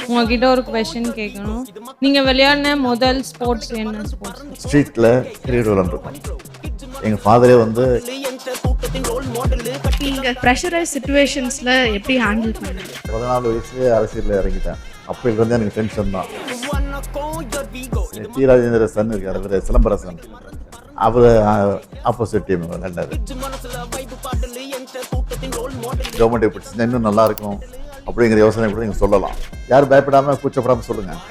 உங்ககிட்ட ஒரு கொஸ்டின் கேட்கணும். நீங்க விளையாடின முதல் ஸ்போர்ட்ஸ் என்ன ஸ்போர்ட்ஸ்? ஸ்ட்ரீட்டில் கிரிக்கெட் விளாண்டுருக்கோம். எங்கள் ஃபாதரே வந்து நீங்கள் ப்ரெஷரைஸ் சுச்சுவேஷன்ஸில் எப்படி ஹேண்டில் பண்ணுங்க? 14 வயசுலேயே அரசியலில் இறங்கிட்டேன். அப்போலேருந்து எனக்கு டென்ஷன் தான். டி ராஜேந்திர சன் இருக்கார், அவர் சிலம்பரசன், அவர் ஆப்போசிட் டீம் விளையாண்டார். கவர்மெண்ட் எப்படி இன்னும் நல்லா இருக்கும் அப்படிங்கிற யோசனை கூட நீங்கள் சொல்லலாம். யாரும் பயப்படாமல் கூச்சப்படாமல் சொல்லுங்கள்.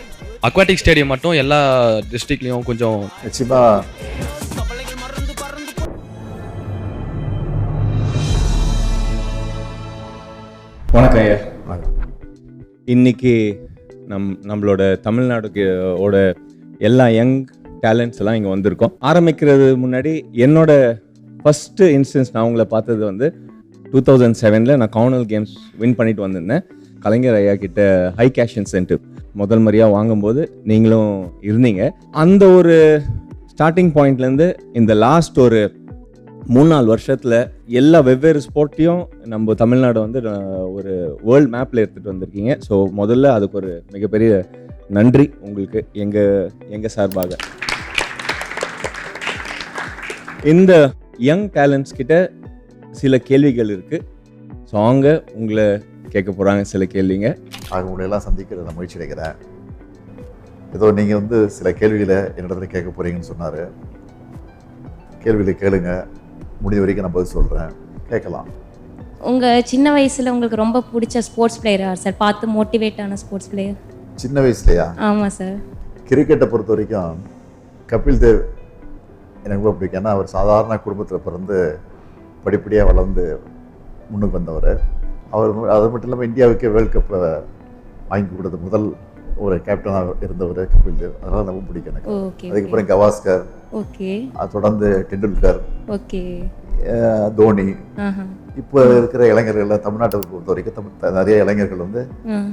அக்வாட்டிக் ஸ்டேடியம் மட்டும் எல்லா டிஸ்ட்ரிக்ட்லேயும் கொஞ்சம் நிச்சயமாக வணக்கம் ஐயா. இன்னைக்கு நம்மளோட தமிழ்நாடுக்கு எல்லா யங் டேலண்ட்ஸ் எல்லாம் இங்கே வந்திருக்கோம். ஆரம்பிக்கிறது முன்னாடி என்னோட ஃபஸ்ட்டு இன்ஸ்டன்ஸ் நான் உங்களை பார்த்தது வந்து 2007 நான் காமன்வெல்த் கேம்ஸ் வின் பண்ணிட்டு வந்திருந்தேன். கலைஞர் ஐயா கிட்ட ஹை கேஷ் இன்சென்டிவ் முதல் முறையாக வாங்கும்போது நீங்களும் இருந்தீங்க. அந்த ஒரு ஸ்டார்டிங் பாயிண்ட்லேருந்து இந்த லாஸ்ட் ஒரு 3-4 வருஷத்தில் எல்லா வெவ்வேறு ஸ்போர்ட்டையும் நம்ம தமிழ்நாடு வந்து ஒரு வேர்ல்டு மேப்பில் எடுத்துகிட்டு வந்திருக்கீங்க. ஸோ முதல்ல அதுக்கு ஒரு மிகப்பெரிய நன்றி உங்களுக்கு எங்கள் சார்பாக. இந்த யங் டேலண்ட்ஸ் கிட்ட சில கேள்விகள் இருக்குது. ஸோ அவங்க உங்களை கேட்க போகிறாங்க சில கேள்விங்க. உங்களையெல்லாம் சந்திக்கிறத முயற்சி எடுக்கிறேன். ஏதோ நீங்கள் வந்து சில கேள்விகளை என்னிடத்துல கேட்க போகிறீங்கன்னு சொன்னார். கேள்விகளை கேளுங்க, முடிவு வரைக்கும் நான் பதில் சொல்கிறேன், கேட்கலாம். உங்கள் சின்ன வயசில் உங்களுக்கு ரொம்ப பிடிச்ச ஸ்போர்ட்ஸ் பிளேயர் யார் சார்? பார்த்து மோட்டிவேட் ஆன ஸ்போர்ட்ஸ் பிளேயர் சின்ன வயசுலையா? ஆமாம் சார். கிரிக்கெட்டை பொறுத்த வரைக்கும் கபில் தேவ் எனக்கு ரொம்ப பிடிக்கும். ஏன்னா அவர் சாதாரண குடும்பத்தில் பிறந்து படிப்படியாக வளர்ந்து முன்னுக்கு வந்தவர். அவர் அது மட்டும் இல்லாமல் இந்தியாவுக்கே வேர்ல்டு கப்பை வாங்கி கொடுத்த முதல் ஒரு கேப்டனாக இருந்தவர் கபில் தேவ். அதனால் ரொம்ப பிடிக்கும் எனக்கு. அதுக்கப்புறம் கவாஸ்கர், அது தொடர்ந்து டெண்டுல்கர், தோனி. இப்போ இருக்கிற இளைஞர்கள் தமிழ்நாட்டை பொறுத்த வரைக்கும் நிறைய இளைஞர்கள் வந்து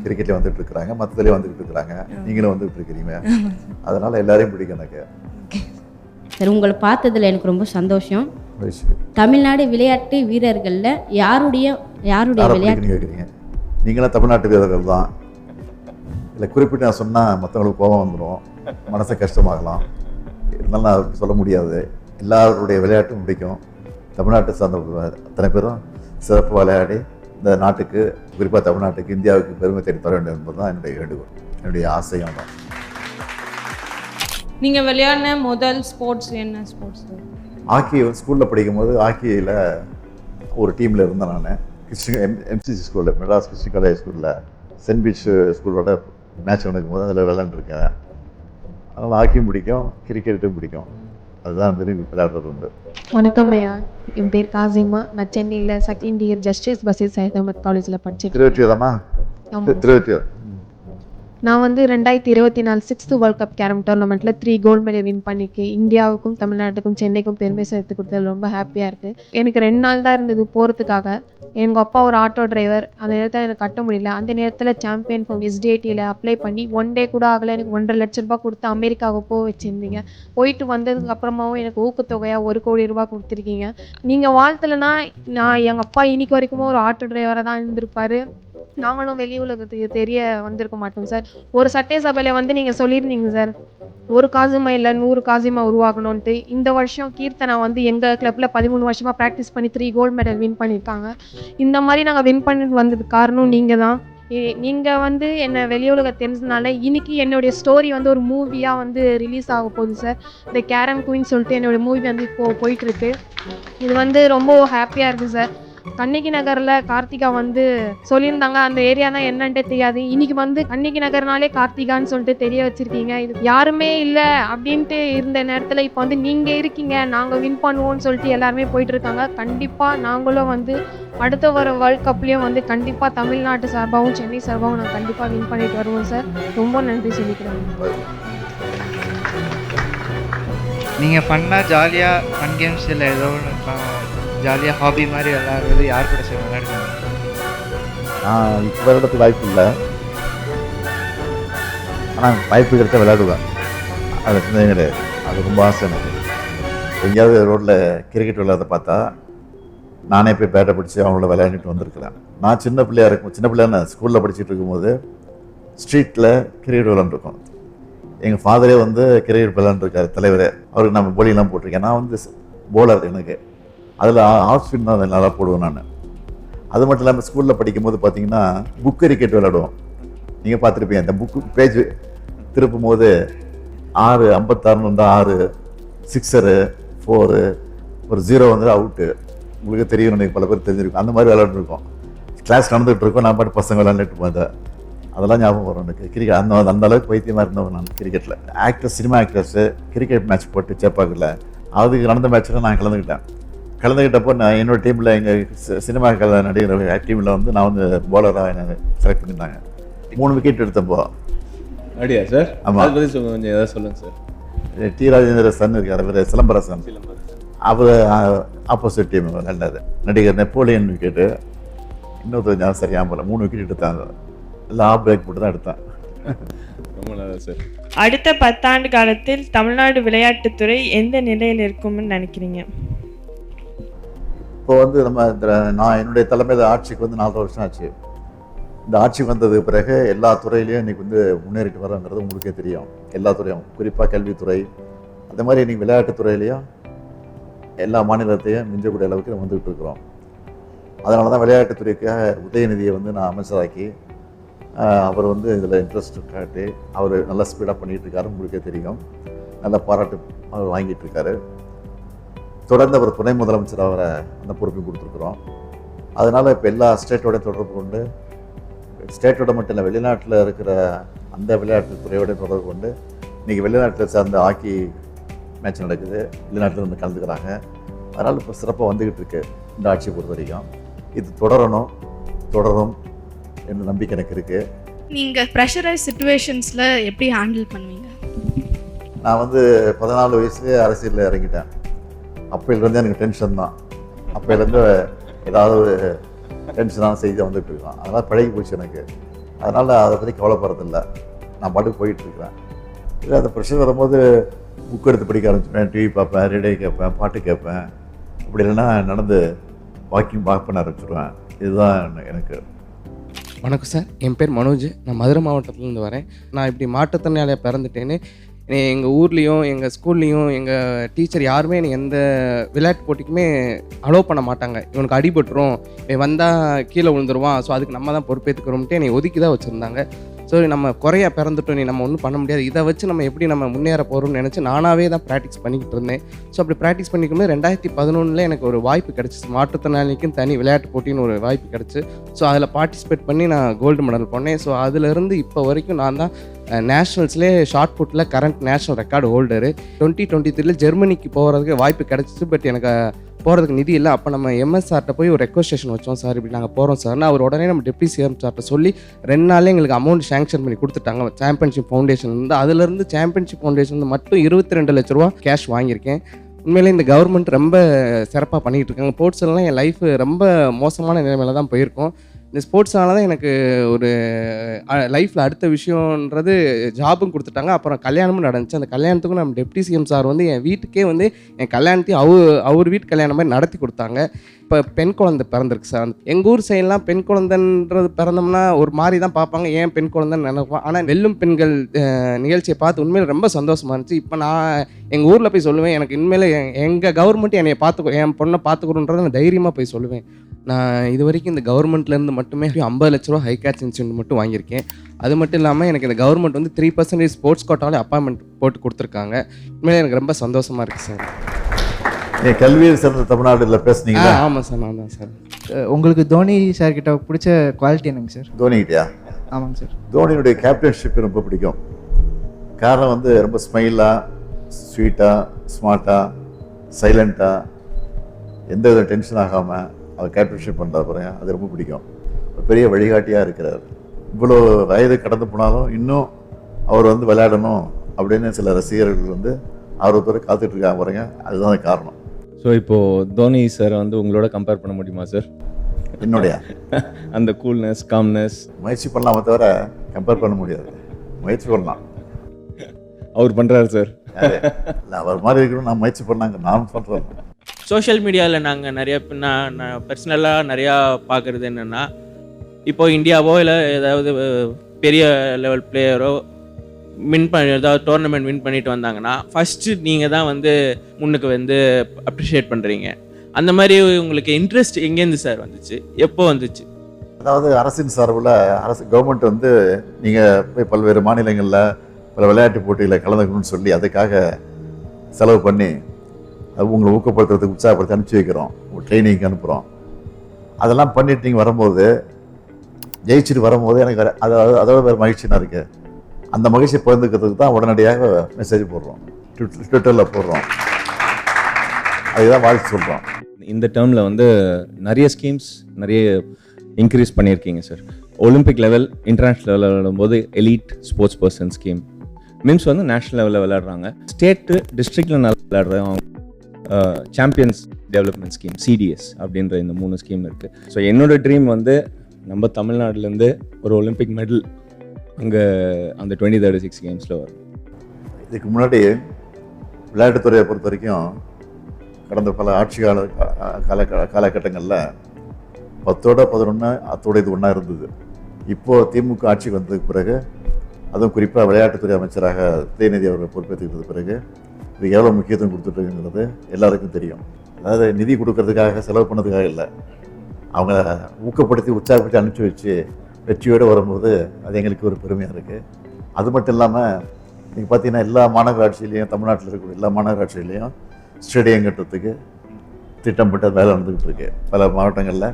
கிரிக்கெட்ல வந்துட்டு இருக்கிறாங்க, மற்றதுலேயே வந்துகிட்டு இருக்கிறாங்க. நீங்களும் வந்துகிட்டு இருக்கிறீங்க. அதனால எல்லாரையும் பிடிக்கும் எனக்கு. சார், உங்களை பார்த்ததில் எனக்கு ரொம்ப சந்தோஷம். தமிழ்நாடு விளையாட்டு வீரர்களில் யாருடைய விளையாட்டு கேட்குறீங்க? நீங்களாம் தமிழ்நாட்டு வீரர்கள் தான். இல்லை குறிப்பிட்டு நான் சொன்னால் மற்றவங்களுக்கு கோபம் வந்துடும், மனசை கஷ்டமாகலாம். இருந்தாலும் நான் சொல்ல முடியாது. எல்லாருடைய விளையாட்டும் பிடிக்கும். தமிழ்நாட்டை சார்ந்த அத்தனை பேரும் சிறப்பு விளையாடி இந்த நாட்டுக்கு, குறிப்பாக தமிழ்நாட்டுக்கு, இந்தியாவுக்கு பெருமை தேடி தர வேண்டும் என்பது தான் என்னுடைய வேண்டுகோள், என்னுடைய ஆசையும் தான். நீங்கள் விளையாடின முதல் ஸ்போர்ட்ஸ் என்ன ஸ்போர்ட்ஸ்? ஹாக்கி ஸ்கூலில் படிக்கும் போது ஹாக்கியில் ஒரு டீமில் இருந்தேன் நான். எம்சிசி ஸ்கூலில், மெட்ராஸ் கிறிஸ்டின் காலேஜ் ஸ்கூலில் சென்ட் பீச் ஸ்கூலோட மேட்ச் நடக்கும்போது அதில் விளையாண்டுருக்கேன். அதனால் ஹாக்கியும் பிடிக்கும், கிரிக்கெட்டும் பிடிக்கும். அதுதான் விரும்பி விளையாடுறது உண்டு. வணக்கம் ஐயா, என் பேர் காசிமா. நான் சென்னையில் second year Justice Basheer Syed Ahmed காலேஜில் படித்தேன். 23 நான் வந்து 2024 6th வேர்ல்ட் கப் கேரம் டோர்னமெண்ட்டில் 3 கோல்டு மெடல் வின் பண்ணியிருக்கேன். இந்தியாவுக்கும் தமிழ்நாட்டுக்கும் சென்னைக்கும் பெருமை சேர்த்து கொடுத்தது ரொம்ப ஹாப்பியாக இருக்குது. எனக்கு 2 நாள் தான் இருந்தது போகிறதுக்காக. எங்கள் அப்பா ஒரு ஆட்டோ டிரைவர், அந்த நேரத்தில் எனக்கு கட்ட முடியல. அந்த நேரத்தில் சாம்பியன் ஃபார்ம் SDITயில் அப்ளை பண்ணி 1 டே கூட ஆகலை. எனக்கு 1.5 லட்ச ரூபா கொடுத்து அமெரிக்காவுக்கு போக வச்சுருந்தீங்க. போயிட்டு வந்ததுக்கு அப்புறமாவும் எனக்கு ஊக்கத்தொகையாக 1 கோடி ரூபா கொடுத்துருக்கீங்க. நீங்கள் வாழ்த்தலைன்னா நான் எங்கள் அப்பா இன்னைக்கு வரைக்கும் ஒரு ஆட்டோ டிரைவராக தான் இருந்திருப்பார். நாங்களும் வெளி உலகத்துக்கு தெரிய வந்திருக்க மாட்டோம் சார். ஒரு சட்டசபையில் வந்து நீங்கள் சொல்லியிருந்தீங்க சார், 1 காசிமா இல்லை 100 காசிமா உருவாக்கணும்ன்ட்டு. இந்த வருஷம் கீர்த்தனா வந்து எங்கள் கிளப்பில் 13 வருஷமாக ப்ராக்டிஸ் பண்ணி 3 கோல்டு மெடல் வின் பண்ணியிருக்காங்க. இந்த மாதிரி நாங்கள் வின் பண்ணிட்டு வந்ததுக்கு காரணம் நீங்கள் தான். நீங்கள் வந்து என்னை வெளி உலகம் தெரிஞ்சதுனால இன்னைக்கு என்னுடைய ஸ்டோரி வந்து ஒரு மூவியாக வந்து ரிலீஸ் ஆக போகுது சார். இந்த கேரம் குயின் சொல்லிட்டு என்னுடைய மூவி வந்து இப்போது போயிட்டுருக்கு. இது வந்து ரொம்ப ஹாப்பியாக இருக்குது சார். கண்ணகி நகரில் கார்த்திகா வந்து சொல்லியிருந்தாங்க, அந்த ஏரியா தான் என்னன்ட்டு தெரியாது. இன்னைக்கு வந்து கண்ணகி நகர்னாலே கார்த்திகான்னு சொல்லிட்டு தெரிய வச்சுருக்கீங்க. இது யாருமே இல்லை அப்படின்ட்டு இருந்த நேரத்தில் இப்போ வந்து நீங்கள் இருக்கீங்க, நாங்கள் வின் பண்ணுவோம்னு சொல்லிட்டு எல்லாருமே போயிட்டுருக்காங்க. கண்டிப்பாக நாங்களும் வந்து அடுத்த வர வேர்ல்ட் கப்லேயும் வந்து கண்டிப்பாக தமிழ்நாட்டு சார்பாகவும் சென்னை சார்பாகவும் நாங்கள் கண்டிப்பாக வின் பண்ணிட்டு வருவோம் சார். ரொம்ப நன்றி சொல்லிக்கிறோம். நீங்கள் ஃபன்னாக ஜாலியாக ஃபன் கேம்ஸ் இல்லை ஏதோ ஜாலியாக ஹாபி மாதிரி விளையாடுறது யார் கூட சார் விளையாடுங்க? இப்போ விளையாடுறதுக்கு வாய்ப்பு இல்லை, ஆனால் வாய்ப்பு கிடைச்சா விளையாடுவேன். அது சிந்தனை கிடையாது. அது ரொம்ப ஆசை எனக்கு. எங்கேயாவது ரோட்டில் கிரிக்கெட் விளையாட பார்த்தா நானே போய் பேட்டை பிடிச்சி அவங்கள விளையாண்டுட்டு வந்திருக்கிறேன். நான் சின்ன பிள்ளையா ஸ்கூலில் படிச்சுட்டு இருக்கும்போது ஸ்ட்ரீட்டில் கிரிக்கெட் விளையாண்டுருக்கோம். எங்கள் ஃபாதரே வந்து கிரிக்கெட் விளையாண்டுருக்காரு, தலைவரே. அவருக்கு நம்ம போலியெல்லாம் போட்டிருக்கேன். நான் வந்து போலர், எனக்கு அதில் ஆஃப் ஸ்பின் தான் நல்லா போடுவேன் நான். அது மட்டும் இல்லாமல் ஸ்கூலில் படிக்கும்போது பார்த்தீங்கன்னா புக் கிரிக்கெட் விளையாடுவோம். நீங்கள் பார்த்துருப்பீங்க, அந்த புக்கு பேஜ் திருப்பும் போது 6 56 6 சிக்ஸரு 4 ஒரு 0 வந்து அவுட்டு. உங்களுக்கு தெரியும், எனக்கு பல பேர் தெரிஞ்சிருக்கும். அந்த மாதிரி விளையாண்டுருக்கோம். கிளாஸ் நடந்துகிட்டு இருக்கோம், நான் பாட்டு பசங்க விளையாண்டுட்டு போதேன். அதெல்லாம் ஞாபகம் வரும் எனக்கு. கிரிக்கெட் அந்த அளவுக்கு பைத்தியமாக இருந்தவங்க நான் கிரிக்கெட்டில். Actors, cinema actors cricket match போட்டு சேப்பாக்கில் அதுக்கு நடந்த மேட்ச்சில் நான் கலந்துக்கிட்டப்போ நான் என்னோட டீமில் எங்கள் சினிமா நடிகர் டீமில் வந்து நான் வந்து போலராக என்னை செலக்ட் பண்ணியிருந்தாங்க. 3 விக்கெட் எடுத்தப்போ. அப்படியா சார்? ஆமாம். அதை பற்றி கொஞ்சம் ஏதாவது சொல்லுங்கள் சார். டி ராஜேந்திர சன் இருக்கார், அவர் சிலம்பரசன். அவர் ஆப்போசிட் டீம் விளையாண்டாரு. நடிகர் நெப்போலியன் விக்கெட்டு, இன்னொருத்தர் சரியாக போல 3 விக்கெட் எடுத்தாங்க. எல்லாம் ஆஃப் பிரேக் போட்டு தான் எடுத்தேன். ரொம்ப நல்லா சார். அடுத்த 10 ஆண்டு காலத்தில் தமிழ்நாடு விளையாட்டுத்துறை எந்த நிலையில் இருக்கும்னு நினைக்கிறீங்க? இப்போ வந்து நான் என்னுடைய தலைமையில் ஆட்சிக்கு வந்து 4 வருஷம் ஆச்சு. இந்த ஆட்சிக்கு வந்ததுக்கு பிறகு எல்லா துறையிலையும் இன்றைக்கி வந்து முன்னேறிட்டு வரோங்கிறது உங்களுக்கே தெரியும். எல்லா துறையும், குறிப்பாக கல்வித்துறை, அதே மாதிரி இன்றைக்கி விளையாட்டுத்துறையிலையும் எல்லா மாநிலத்தையும் மிஞ்சக்கூடிய அளவுக்கு நம்ம வந்துகிட்டு இருக்கிறோம். அதனால தான் விளையாட்டுத்துறைக்காக உதயநிதியை வந்து நான் அமைச்சராக்கி அவர் வந்து இதில் இன்ட்ரெஸ்ட் காட்டி அவர் நல்லா ஸ்பீடாக பண்ணிகிட்டு இருக்காரு. உங்களுக்கே தெரியும், நல்ல பாராட்டு அவர் வாங்கிட்டு இருக்காரு. தொடர்ந்து அவர் துணை முதலமைச்சர் அவரை அந்த பொறுப்பையும் கொடுத்துருக்குறோம். அதனால் இப்போ எல்லா ஸ்டேட்டோட தொடர்பு கொண்டு, ஸ்டேட்டோட மட்டும் இல்லை, வெளிநாட்டில் இருக்கிற அந்த விளையாட்டுத்துறையோட தொடர்பு கொண்டு இன்றைக்கி வெளிநாட்டில் சார்ந்த ஹாக்கி மேட்ச் நடக்குது, வெளிநாட்டில் வந்து கலந்துக்கிறாங்க. அதனால் இப்போ சிறப்பாக வந்துக்கிட்டு இருக்கு இந்த ஆட்சியை பொறுத்த வரைக்கும். இது தொடரும் என்ற நம்பிக்கை எனக்கு இருக்குது. நீங்கள் ப்ரெஷரைஸ் சுச்சுவேஷன்ஸில் எப்படி ஹேண்டில் பண்ணுவீங்க? நான் வந்து 14 வயசுலேயே அரசியலில் இறங்கிட்டேன். அப்போலேருந்து எனக்கு டென்ஷன் தான். அப்போலேருந்து ஏதாவது ஒரு டென்ஷனான செய்தி வந்துட்டு இருக்கான். அதனால் பழகி போச்சு எனக்கு. அதனால் அதை பற்றி கவலைப்படுறதில்லை. நான் பாட்டுக்கு போயிட்டுருக்கிறேன். இல்லை அந்த ப்ரெஷர் வரும்போது புக் எடுத்து படிக்க ஆரம்பிச்சுப்பேன், டிவி பார்ப்பேன், ரேடியோ கேட்பேன், பாட்டு கேட்பேன். அப்படி இல்லைன்னா நடந்து வாக்கிங் பண்ண ஆரம்பிச்சிடுவேன். இதுதான் எனக்கு. வணக்கம் சார், என் பேர் மனோஜ். நான் மதுரை மாவட்டத்துலேருந்து வரேன். நான் இப்படி மாற்றுத்திறனாளியாக பிறந்துட்டேன்னு எங்கள் ஊர்லேயும் எங்கள் ஸ்கூல்லேயும் எங்கள் டீச்சர் யாருமே எனக்கு எந்த விளையாட்டு போட்டிக்குமே அலோவ் பண்ண மாட்டாங்க. இவனுக்கு அடிபட்டுரும், வந்தால் கீழே விழுந்துருவான், ஸோ அதுக்கு நம்ம தான் பொறுப்பேற்றுக்கிறோம்ட்டு என்னை ஒதுக்கி தான் வச்சுருந்தாங்க. ஸோ நம்ம குறையா பிறந்துட்டோம், நீ நம்ம ஒன்றும் பண்ண முடியாது, இதை வச்சு நம்ம எப்படி நம்ம முன்னேற போகிறோம்னு நினச்சி நானாகவே தான் ப்ராக்டிஸ் பண்ணிக்கிட்டு இருந்தேன். ஸோ அப்படி ப்ராக்டிஸ் பண்ணிக்கும்போது 2011 எனக்கு ஒரு வாய்ப்பு கிடச்சிச்சு. மாற்றுத்திறனாளிக்கும் தனி விளையாட்டு போட்டின்னு ஒரு வாய்ப்பு கிடச்சி. ஸோ அதில் பார்ட்டிசிபேட் பண்ணி நான் கோல்டு மெடல் பண்ணேன். ஸோ அதிலிருந்து இப்போ வரைக்கும் நான் தான் நேஷ்னல்ஸ்லேயே ஷார்ட் புட்டில் கரண்ட் நேஷ்னல் ரெக்கார்டு ஹோல்டரு. 2023 ஜெர்மனிக்கு போகிறதுக்கு வாய்ப்பு கிடச்சிச்சு. பட் எனக்கு போகிறதுக்கு நிதி இல்லை. அப்போ நம்ம எம்எஸ்ஆர்ட்ட போய் ஒரு ரெக்வஸ்டேஷன் வச்சோம், சார் இப்படி நாங்கள் போகிறோம் சார்னா. அவர் உடனே நம்ம டெப்டி சிஎம் சார்ட்ட சொல்லி 2 நாளில் எங்களுக்கு அமௌண்ட் சேங்ஷன் பண்ணி கொடுத்துட்டாங்க சாம்பியன்ஷிப் ஃபவுண்டேஷன்லேருந்து. அதுலேருந்து சாம்பியன்ஷிப் ஃபவுண்டேஷன் மட்டும் 22 லட்ச ரூபா கேஷ் வாங்கியிருக்கேன். உண்மையிலே இந்த கவர்மெண்ட் ரொம்ப சிறப்பாக பண்ணிகிட்டு இருக்காங்க. ஸ்போர்ட்ஸ்லாம் என் லைஃப் ரொம்ப மோசமான நிலைமையில தான் போயிருக்கோம். இந்த ஸ்போர்ட்ஸ்னால தான் எனக்கு ஒரு லைஃப்பில் அடுத்த விஷயன்றது ஜாபும் கொடுத்துட்டாங்க. அப்புறம் கல்யாணமும் நடந்துச்சு. அந்த கல்யாணத்துக்கும் நம்ம டெப்டி சிஎம் சார் வந்து என் வீட்டுக்கே வந்து என் கல்யாணத்தையும் அவர் வீட்டு கல்யாணம் மாதிரி நடத்தி கொடுத்தாங்க. இப்போ பெண் குழந்தை பிறந்திருக்கு சார். எங்கள் ஊர் சைட்லாம் பெண் குழந்தைன்றது பிறந்தோம்னா ஒரு மாதிரி தான் பார்ப்பாங்க, ஏன் பெண் குழந்தைன்னு நினைப்போம். ஆனால் வெல்லும் பெண்கள் நிகழ்ச்சியை பார்த்து உண்மையில் ரொம்ப சந்தோஷமாக இருந்துச்சு. இப்போ நான் எங்கள் ஊரில் போய் சொல்லுவேன், எனக்கு உண்மையில எங்கள் கவர்மெண்ட் என்னை பார்த்துக்கோ, என் பொண்ணை பார்த்துக்கணுன்றதை நான் தைரியமாக போய் சொல்லுவேன். நான் இது வரைக்கும் இந்த கவர்மெண்ட்லேருந்து மட்டுமே 50 லட்ச ரூபா ஹை கேட்ச் இன்சென்டிவ் மட்டும் வாங்கியிருக்கேன். அது மட்டும் இல்லாமல் எனக்கு இந்த கவர்மெண்ட் வந்து 3% ஸ்போர்ட்ஸ் கோட்டாலே அப்பாயின்மெண்ட் போட்டு கொடுத்துருக்காங்க. உண்மையிலே எனக்கு ரொம்ப சந்தோஷமாக இருக்குது சார். கல்வியில் சிறந்த தமிழ்நாட்டில் பேசுனீங்களா? ஆமாம் சார், நான் தான் சார். உங்களுக்கு தோனி சார் கிட்ட பிடிச்ச குவாலிட்டி என்னங்க சார்? தோனிக்கிட்டயா? ஆமாங்க சார். தோனியுடைய கேப்டன்ஷிப் ரொம்ப பிடிக்கும். காரணம் வந்து ரொம்ப ஸ்மைலாக, ஸ்வீட்டாக, ஸ்மார்ட்டாக, சைலண்ட்டாக, எந்த வித டென்ஷன் ஆகாமல் அவர் கேப்டன்ஷிப் பண்ணுறாரு பாருங்க, அது ரொம்ப பிடிக்கும். ஒரு பெரிய வழிகாட்டியாக இருக்கிறார். இவ்வளோ வயது கடந்து போனாலும் இன்னும் அவர் வந்து விளையாடணும் அப்படின்னு சில ரசிகர்கள் வந்து ஆர்வத்தோடு காத்துட்ருக்காங்க பாருங்க, அதுதான் காரணம். ஸோ இப்போது தோனி சார் வந்து உங்களோட கம்பேர் பண்ண முடியுமா சார்? என்னுடைய அந்த கூல்னஸ், காம்னஸ் முயற்சி பண்ணலாமே தவிர கம்பேர் பண்ண முடியாது. முயற்சி பண்ணலாம். அவர் பண்ணுறாரு சார். இல்லை அவர் மாதிரி இருக்கணும் நான் முயற்சி பண்ணாங்க, நான் பண்ணுறேன். சோஷியல் மீடியாவில் நாங்கள் நிறைய நான் பர்சனலாக நிறையா பார்க்குறது என்னென்னா, இப்போ இந்தியாவோ இல்லை ஏதாவது பெரிய லெவல் பிளேயரோ ஏதாவது டோர்னமெண்ட் வின் பண்ணிட்டு வந்தாங்கன்னா ஃபஸ்ட்டு நீங்கள் தான் வந்து முன்னுக்கு வந்து அப்ரிஷியேட் பண்ணுறீங்க. அந்த மாதிரி உங்களுக்கு இன்ட்ரெஸ்ட் எங்கேருந்து சார் வந்துச்சு, எப்போ வந்துச்சு? அதாவது அரசின் சார்பில் கவர்மெண்ட் வந்து நீங்கள் போய் பல்வேறு மாநிலங்களில் பல விளையாட்டு போட்டிகளில் கலந்துக்கணும்னு சொல்லி அதுக்காக செலவு பண்ணி அது உங்களை ஊக்கப்படுத்துறதுக்கு உற்சாகப்படுத்தி அனுப்பிச்சி வைக்கிறோம், ட்ரைனிங்க்கு அனுப்புகிறோம். அதெல்லாம் பண்ணிட்டு நீங்கள் வரும்போது ஜெயிச்சுட்டு வரும்போது எனக்கு அதோட வேறு மகிழ்ச்சியாக இருக்குது. அந்த மகிழ்ச்சியை பகிர்ந்துக்கிறதுக்கு தான் உடனடியாக மெசேஜ் போடுறோம், ட்விட்டரில் போடுறோம், அதுதான் வாழ்த்து சொல்கிறோம். இந்த டேர்மில் வந்து நிறைய ஸ்கீம்ஸ் நிறைய இன்க்ரீஸ் பண்ணியிருக்கீங்க சார். ஒலிம்பிக் லெவல், இன்டர்நேஷ்னல் லெவலில் விளையாடும்போது elite sports person scheme, memes வந்து நேஷ்னல் லெவலில் விளையாடுறாங்க, ஸ்டேட்டு டிஸ்ட்ரிக்டில் நல்லா விளையாடுறவங்க சாம்பியன்ஸ் டெவலப்மெண்ட் ஸ்கீம் சிடிஎஸ் அப்படின்ற இந்த 3 ஸ்கீம் இருக்குது. ஸோ என்னோட ட்ரீம் வந்து நம்ம தமிழ்நாட்டிலேருந்து ஒரு ஒலிம்பிக் மெடல் அங்கே அந்த 2036 கேம்ஸில் வரும். இதுக்கு முன்னாடி விளையாட்டுத்துறையை பொறுத்த வரைக்கும் கடந்த பல ஆட்சி காலகட்டங்களில் 10ஓட 11 அத்தோட இது ஒன்றா இருந்தது. இப்போது திமுக ஆட்சிக்கு வந்ததுக்கு பிறகு, அதுவும் குறிப்பாக விளையாட்டுத்துறை அமைச்சராக உதயநிதி அவர்கள் பொறுப்பேற்றுக்கிட்டது பிறகு இது எவ்வளோ முக்கியத்துவம் கொடுத்துட்ருக்குங்கிறது எல்லாருக்கும் தெரியும். அதாவது நிதி கொடுக்கறதுக்காக செலவு பண்ணதுக்காக இல்லை, அவங்க ஊக்கப்படுத்தி உற்சாகப்படுத்தி அனுப்பிச்சி வச்சு வெற்றியோடு வரும்போது அது எங்களுக்கு ஒரு பெருமையாக இருக்குது. அது மட்டும் இல்லாமல் நீங்கள் பார்த்தீங்கன்னா எல்லா மாநகராட்சியிலையும், தமிழ்நாட்டில் இருக்கக்கூடிய எல்லா மாநகராட்சியிலையும் ஸ்டேடியம் கட்டுறதுக்கு திட்டமிட்ட வேலை நடந்துக்கிட்டு இருக்கு. பல மாவட்டங்களில்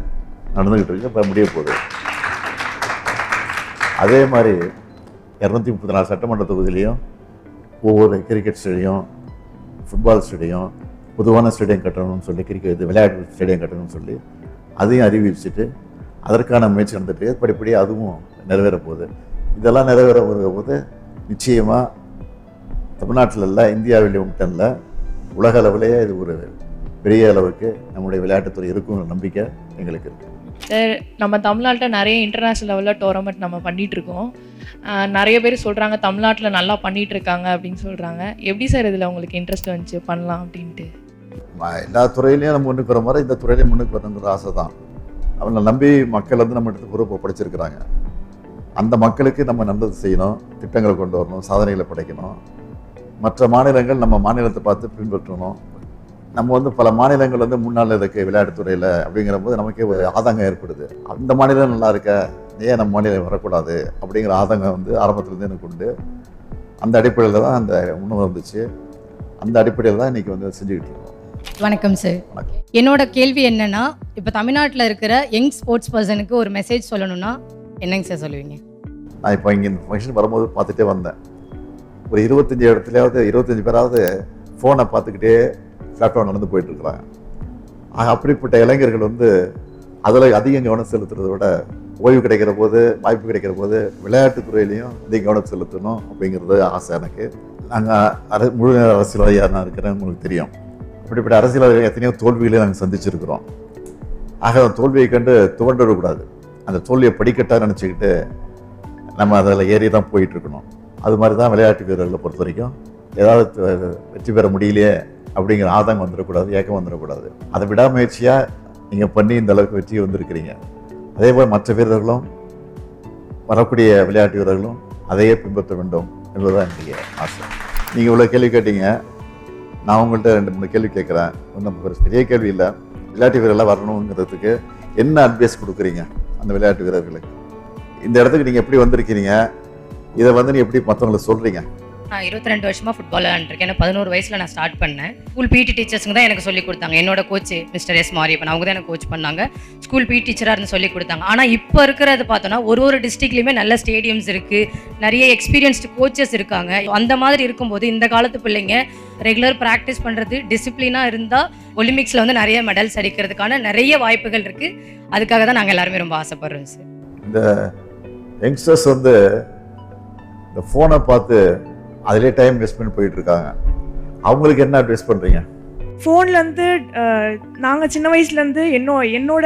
நடந்துக்கிட்டு இருக்கு, இப்போ முடிய போகுது. அதே மாதிரி 234 சட்டமன்ற தொகுதியிலையும் ஒவ்வொரு கிரிக்கெட் ஸ்டேடியம், ஃபுட்பால் ஸ்டேடியம், பொதுவான ஸ்டேடியம் கட்டணும்னு சொல்லி, விளையாட்டு ஸ்டேடியம் கட்டணும்னு சொல்லி அதையும் அறிவிச்சுட்டு அதற்கான முயற்சி நடந்துட்டு படிப்படியாக அதுவும் நிறைவேற போகுது. இதெல்லாம் நிறைவேற போது நிச்சயமாக தமிழ்நாட்டில் இல்லை, இந்தியாவிலே மட்டும் இல்லை, உலக அளவிலேயே இது ஒரு பெரிய அளவுக்கு நம்முடைய விளையாட்டுத்துறை இருக்குங்கிற நம்பிக்கை எங்களுக்கு இருக்குது. சார், நம்ம தமிழ்நாட்டில் நிறைய இன்டர்நேஷ்னல் லெவலில் டோர்னமெண்ட் நம்ம பண்ணிகிட்ருக்கோம். நிறைய பேர் சொல்கிறாங்க தமிழ்நாட்டில் நல்லா பண்ணிகிட்ருக்காங்க அப்படின்னு சொல்கிறாங்க. எப்படி சார் இதில் உங்களுக்கு இன்ட்ரெஸ்ட் வந்துச்சு பண்ணலாம் அப்படின்ட்டு? எல்லா துறையிலையும் நம்ம முன்னுக்கு வர மாதிரி இந்த துறையிலையும் முன்னுக்கு வரணுங்கிற ஆசை தான். அவங்களை நம்பி மக்கள் வந்து நம்ம இடத்துக்கு பொறுப்பை படைச்சிருக்கிறாங்க. அந்த மக்களுக்கு நம்ம நல்லது செய்யணும், திட்டங்களை கொண்டு வரணும், சாதனைகளை படைக்கணும். மற்ற மாநிலங்கள் நம்ம மாநிலத்தை பார்த்து பின்பற்றணும். நம்ம வந்து பல மாநிலங்கள் வந்து முன்னால் இருக்குது விளையாட்டுத்துறையில் அப்படிங்கிற போது நமக்கே ஒரு ஆதங்கம் ஏற்படுது. அந்த மாநிலம் நல்லா இருக்க, ஏன் நம்ம மாநிலம் வரக்கூடாது அப்படிங்கிற ஆதங்கம் வந்து ஆரம்பத்துலேருந்து எனக்கு உண்டு. அந்த அடிப்படையில் தான் அந்த உணவு வந்துச்சு. அந்த அடிப்படையில் தான் இன்றைக்கி வந்து செஞ்சுக்கிட்டு இருக்கோம். வணக்கம் சார். என்னோட கேள்வி என்னன்னா, இப்போ தமிழ்நாட்டில் இருக்கிற யங் ஸ்போர்ட்ஸ் பர்சனுக்கு ஒரு மெசேஜ் சொல்லணும்னா என்னங்க சார் சொல்லுவீங்க? நான் இப்போ இங்கே இந்த ஃபங்க்ஷன் வரும்போது பார்த்துட்டே வந்தேன். ஒரு 25 பேராவது ஃபோனை பார்த்துக்கிட்டே பிளாட்ஃபார்ம் நடந்து போயிட்டுருக்குறாங்க. அப்படிப்பட்ட இளைஞர்கள் வந்து அதில் அதிகம் கவனம் செலுத்துறதை விட ஓய்வு கிடைக்கிற போது, வாய்ப்பு கிடைக்கிற போது விளையாட்டுத்துறையிலையும் அதிக கவனம் செலுத்தணும் அப்படிங்கிறது ஆசை எனக்கு. நாங்கள் முழு அரசியல்வாதியாக நான் இருக்கிறேன், உங்களுக்கு தெரியும். இப்படிப்பட்ட அரசியல்வாதிகள் எத்தனையோ தோல்விகளை நாங்கள் சந்திச்சிருக்கிறோம். ஆக அந்த தோல்வியை கண்டு துவண்டு விடக்கூடாது. அந்த தோல்வியை படிக்கட்டாக நினச்சிக்கிட்டு நம்ம அதில் ஏறி தான் போயிட்டுருக்கணும். அது மாதிரி தான் விளையாட்டு வீரர்களை பொறுத்த வரைக்கும் ஏதாவது வெற்றி பெற முடியலையே அப்படிங்கிற ஆதங்கம் வந்துடக்கூடாது, ஏக்கம் வந்துடக்கூடாது. அதை விடாமுயற்சியாக நீங்கள் பண்ணி இந்த அளவுக்கு வெற்றி வந்திருக்கிறீங்க. அதே போல் மற்ற வீரர்களும், வரக்கூடிய விளையாட்டு வீரர்களும் அதையே பின்பற்ற வேண்டும் என்பதுதான் என்னுடைய ஆசை. நீங்கள் இவ்வளோ கேள்வி கேட்டீங்க, நான் உங்கள்கிட்ட 2-3 கேள்வி கேட்குறேன். ஒன்றும் பெரிய கேள்வி இல்லை. விளையாட்டு வீரர்களாக வரணுங்கிறதுக்கு என்ன அட்வைஸ் கொடுக்குறீங்க அந்த விளையாட்டு வீரர்களுக்கு? இந்த இடத்துக்கு நீங்கள் எப்படி வந்திருக்கிறீங்க, இதை வந்து நீ எப்படி மற்றவங்களுக்கு சொல்கிறீங்க? நான் 22 வருஷமாக ஃபுட்பால் விளையாண்டுருக்கேன். எனக்கு 11 வயசில் நான் ஸ்டார்ட் பண்ணேன். ஸ்கூல் பிடி டீச்சர்ஸுங்க தான் எனக்கு சொல்லிக் கொடுத்தாங்க. என்னோட கோச் மிஸ்டர் எஸ் மாரியப்பன், அவங்க தான் எனக்கு கோச் பண்ணாங்க. ஸ்கூல் பிடி டீச்சராக இருந்து சொல்லிக் கொடுத்தாங்க. ஆனால் இப்போ இருக்கிறது பார்த்தோன்னா ஒரு டிஸ்ட்ரிக்ட்லேயுமே நல்ல ஸ்டேடியம்ஸ் இருக்குது, நிறைய எக்ஸ்பீரியன்ஸ்டு கோச்சஸ் இருக்காங்க. அந்த மாதிரி இருக்கும்போது இந்த காலத்து பிள்ளைங்க ரெகுலர் ப்ராக்டிஸ் பண்ணுறது, டிசிப்ளினாக இருந்தால் ஒலிம்பிக்ஸில் வந்து நிறைய மெடல்ஸ் அடிக்கிறதுக்கான நிறைய வாய்ப்புகள் இருக்குது. அதுக்காக தான் நாங்கள் எல்லாருமே ரொம்ப ஆசைப்படுறோம் சார். இந்த யங்ஸ்டர்ஸ் வந்து இந்த ஃபோனை பார்த்து அதிலே டைம் வேஸ்ட் பண்ணி போயிட்டுருக்காங்க. அவங்களுக்கு என்ன அட்வைஸ் பண்ணுறீங்க? ஃபோன்லேருந்து நாங்கள் சின்ன வயசுலேருந்து என்னோட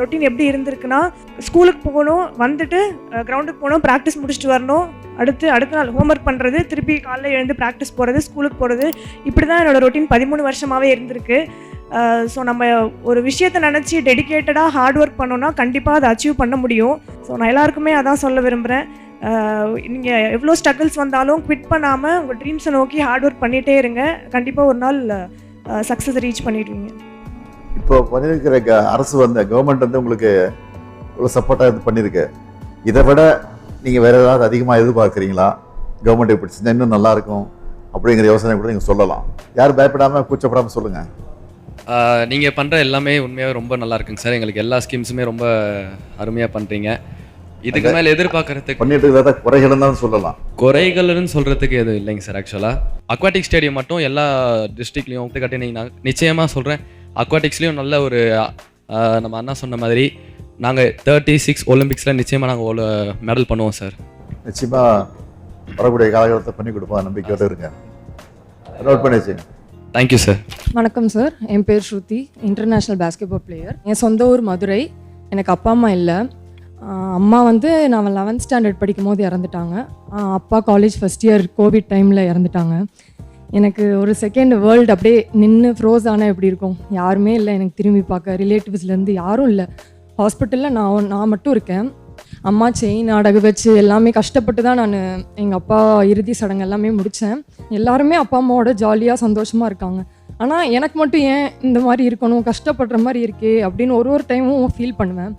ரொட்டீன் எப்படி இருந்திருக்குன்னா, ஸ்கூலுக்கு போகணும், வந்துட்டு கிரவுண்டுக்கு போகணும், ப்ராக்டிஸ் முடிச்சுட்டு வரணும், அடுத்த நாள் ஹோம்ஒர்க் பண்ணுறது, திருப்பி காலைல எழுந்து ப்ராக்டிஸ் போகிறது, ஸ்கூலுக்கு போகிறது, இப்படி தான் என்னோடய ரொட்டீன் 13 வருஷமாகவே இருந்திருக்கு. ஸோ நம்ம ஒரு விஷயத்தை நினச்சி டெடிக்கேட்டடாக ஹார்ட் ஒர்க் பண்ணோன்னா கண்டிப்பாக அதை அச்சீவ் பண்ண முடியும். ஸோ நான் எல்லாருக்குமே அதான் சொல்ல விரும்புகிறேன். நீங்கள் எவ்வளோ ஸ்ட்ரகிள்ஸ் வந்தாலும் குவிட் பண்ணாமல் உங்கள் ட்ரீம்ஸை நோக்கி ஹார்ட் ஒர்க் பண்ணிகிட்டே இருங்க. கண்டிப்பாக ஒரு நாள் சக்ஸஸ் ரீச் பண்ணிடுவீங்க. இப்போ பண்ணியிருக்கிற அரசு கவர்மெண்ட் உங்களுக்கு இவ்வளோ சப்போர்ட்டாக இது பண்ணியிருக்கு. இதை விட நீங்கள் வேறு ஏதாவது அதிகமாக எதிர்பார்க்குறீங்களா? கவர்மெண்ட் இப்படி செஞ்சால் இன்னும் நல்லாயிருக்கும் அப்படிங்கிற யோசனை கூட நீங்கள் சொல்லலாம். யாரும் பயப்படாமல் கூச்சப்படாமல் சொல்லுங்கள். நீங்கள் பண்ணுற எல்லாமே உண்மையாகவே ரொம்ப நல்லா இருக்குங்க சார். எங்களுக்கு எல்லா ஸ்கீம்ஸுமே ரொம்ப அருமையாக பண்ணுறீங்க. இதுக்கு மேலே எதிர்பார்க்கறதுக்கு பண்ணிட்டு இருக்கிறத குறைகள் தான் சொல்லலாம். குறைகள்னு சொல்கிறதுக்கு எதுவும் இல்லைங்க சார். ஆக்சுவலாக அக்வாட்டிக் ஸ்டேடியம் மட்டும் எல்லா டிஸ்ட்ரிக்ட்லேயும் கட்டி நான் நிச்சயமாக சொல்கிறேன். அக்வாட்டிக்ஸ்லேயும் நல்ல ஒரு நம்ம அண்ணா சொன்ன மாதிரி நாங்கள் 36 ஒலிம்பிக்ஸில் நிச்சயமாக நாங்கள் மெடல் பண்ணுவோம் சார். நிச்சயமாக வரக்கூடிய காலகட்டத்தை பண்ணி கொடுப்போம், நம்பிக்கையோடு இருங்க. நோட் பண்ணி வச்சுங்க. Thank you sir. வணக்கம் சார், என் பேர் ஸ்ருதி, இன்டர்நேஷ்னல் பேஸ்கெட்பால் பிளேயர். என் சொந்த ஊர் மதுரை. எனக்கு அப்பா அம்மா இல்லை. அம்மா நான் 11th ஸ்டாண்டர்ட் படிக்கும் போது இறந்துட்டாங்க. அப்பா காலேஜ் ஃபஸ்ட் இயர் கோவிட் டைமில் இறந்துட்டாங்க. எனக்கு ஒரு செகண்ட் வேர்ல்டு அப்படியே நின்று ஃப்ரோஸ் ஆனால் எப்படி இருக்கும்? யாருமே இல்லை எனக்கு திரும்பி பார்க்க, ரிலேட்டிவ்ஸ்லேருந்து யாரும் இல்லை. ஹாஸ்பிட்டலில் நான் மட்டும் இருக்கேன். அம்மா செயின் அடகு வச்சு எல்லாமே கஷ்டப்பட்டு தான் நான் எங்கள் அப்பா இறுதி சடங்கு எல்லாமே முடித்தேன். எல்லாருமே அப்பா அம்மாவோட ஜாலியாக சந்தோஷமாக இருக்காங்க. ஆனால் எனக்கு மட்டும் ஏன் இந்த மாதிரி இருக்கணும், கஷ்டப்படுற மாதிரி இருக்கே அப்படின்னு ஒரு டைமும் ஃபீல் பண்ணுவேன்.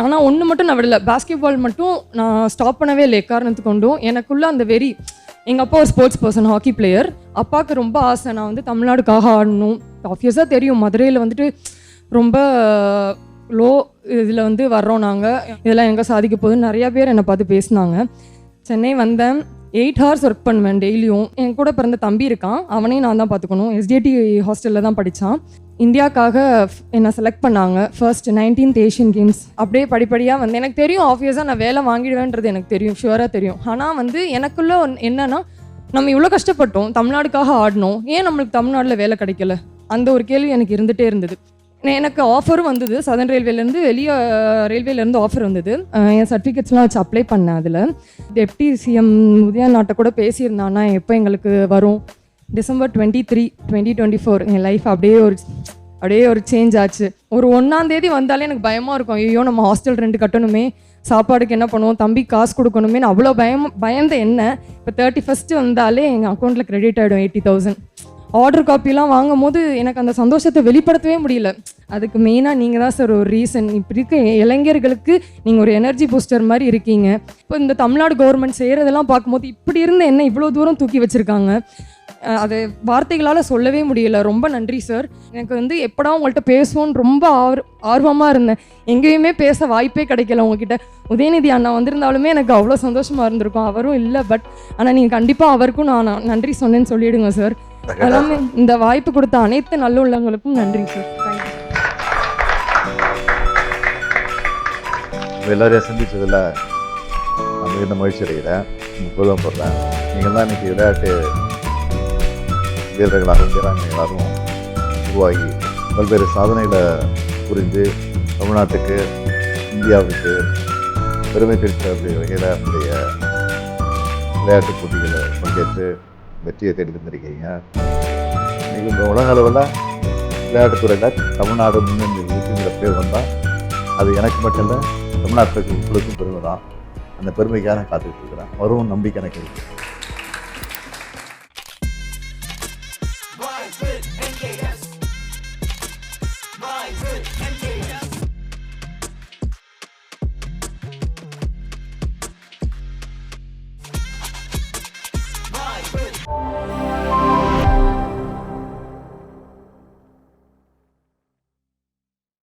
ஆனால் ஒன்று மட்டும் நான் விடலை, பாஸ்கெட்பால் மட்டும் நான் ஸ்டாப் பண்ணவே இல்லை எக்காரணத்துக்கு கொண்டும். எனக்குள்ளே அந்த வெறி, எங்கள் அப்பா ஒரு ஸ்போர்ட்ஸ் பர்சன், ஹாக்கி பிளேயர். அப்பாவுக்கு ரொம்ப ஆசை நான் தமிழ்நாடுக்காக ஆடணும். ஆப்வியஸாக தெரியும் மதுரையில் ரொம்ப லோ இதில் வர்றோம் நாங்கள், இதெல்லாம் எங்கே சாதிக்க போகுதுன்னு நிறையா பேர் என்னை பார்த்து பேசினாங்க. சென்னை வந்தேன். 8 hours ஒர்க் பண்ணுவேன் டெய்லியும். என் கூட பிறந்த தம்பி இருக்கான், அவனையும் நான் தான் பார்த்துக்கணும். SDT ஹாஸ்டலில் தான் படித்தான். இந்தியாவுக்காக என்னை செலக்ட் பண்ணாங்க ஃபர்ஸ்ட் 19th ஏஷியன் கேம்ஸ். அப்படியே படிப்படியாக எனக்கு தெரியும் ஆப்வியஸாக நான் வேலை வாங்கிடுவேன்றது எனக்கு தெரியும், ஷுவராக தெரியும். ஆனால் எனக்குள்ளே என்னென்னா, நம்ம இவ்வளோ கஷ்டப்பட்டோம், தமிழ்நாடுக்காக ஆடணும், ஏன் நம்மளுக்கு தமிழ்நாட்டில் வேலை கிடைக்கல? அந்த ஒரு கேள்வி எனக்கு இருந்துகிட்டே இருந்தது. எனக்கு ஆஃபரும் வந்தது, சதர்ன் ரயில்வேலேருந்து வெளியே ரயில்வேலேருந்து ஆஃபர் வந்தது. என் சர்டிஃபிகேட்ஸ்லாம் வச்சு அப்ளை பண்ணேன். அதில் டெப்டி சிஎம் உதயநாட்டை கூட பேசியிருந்தான்னா எப்போ எங்களுக்கு வரும். December 23, 2024 என் லைஃப் அப்படியே ஒரு சேஞ்ச் ஆச்சு. ஒரு 1ஆம் தேதி வந்தாலே எனக்கு பயமாக இருக்கும். ஐயோ நம்ம ஹாஸ்டல் ரெண்ட் கட்டணுமே, சாப்பாடுக்கு என்ன பண்ணுவோம், தம்பி காசு கொடுக்கணுமேனு அவ்வளோ பயந்த என்ன. இப்போ 31st வந்தாலே எங்கள் அக்கௌண்ட்டில் கிரெடிட் ஆகிடும் 80,000. ஆர்டர் காப்பிலாம் வாங்கும் போது எனக்கு அந்த சந்தோஷத்தை வெளிப்படுத்தவே முடியல. அதுக்கு மெயினாக நீங்கள் தான் சார் ஒரு ரீசன். இப்படி இருக்க இளைஞர்களுக்கு நீங்கள் ஒரு எனர்ஜி பூஸ்டர் மாதிரி இருக்கீங்க. இப்போ இந்த தமிழ்நாடு கவர்மெண்ட் செய்கிறதெல்லாம் பார்க்கும்போது இப்படி இருந்த என்ன இவ்வளோ தூரம் தூக்கி வச்சுருக்காங்க, அது வார்த்தைகளால் சொல்லவே முடியல. ரொம்ப நன்றி சார். எனக்கு எப்படா உங்கள்கிட்ட பேசுவோன்னு ரொம்ப ஆர்வமாக இருந்தேன். எங்கேயுமே பேச வாய்ப்பே கிடைக்கல உங்ககிட்ட. உதயநிதி அண்ணா வந்திருந்தாலுமே எனக்கு அவ்வளோ சந்தோஷமாக இருந்திருக்கும். அவரும் இல்லை, பட் ஆனால் நீங்கள் கண்டிப்பாக அவருக்கும் நான் நன்றி சொன்னேன்னு சொல்லிவிடுங்க சார். எல்லாமே இந்த வாய்ப்பு கொடுத்த அனைத்து நல்ல உள்ளவங்களுக்கும் நன்றி சார். எல்லாரையும் சந்திச்சதில் நான் மிகுந்த மகிழ்ச்சி அடைகிறேன், பெருமைப்படுறேன். நீங்கள் தான் இன்றைக்கி விளையாட்டு வீரர்களாகவும் வீராங்கனைகளாகவும் உருவாகி பல்வேறு சாதனைகளை புரிந்து தமிழ்நாட்டுக்கு, இந்தியாவுக்கு பெருமை சேர்த்த வகையில் நம்முடைய விளையாட்டுப் போட்டிகளை பங்கேற்று வெற்றியை தேடி தந்திருக்கீங்க. நீங்கள் உலக அளவில் விளையாட்டுத்துறையில் தமிழ்நாடு முன்னணி இருக்குங்கிற பேர் வந்தால் அது எனக்கு மட்டும் இல்லை, தமிழ்நாட்டுக்கு உங்களுக்கும் பெருமை தான். அந்த பெருமைக்காக நான் காத்துக்கிட்டு இருக்கிறேன். வரும் நம்பிக்கை எனக்கு இருக்குது.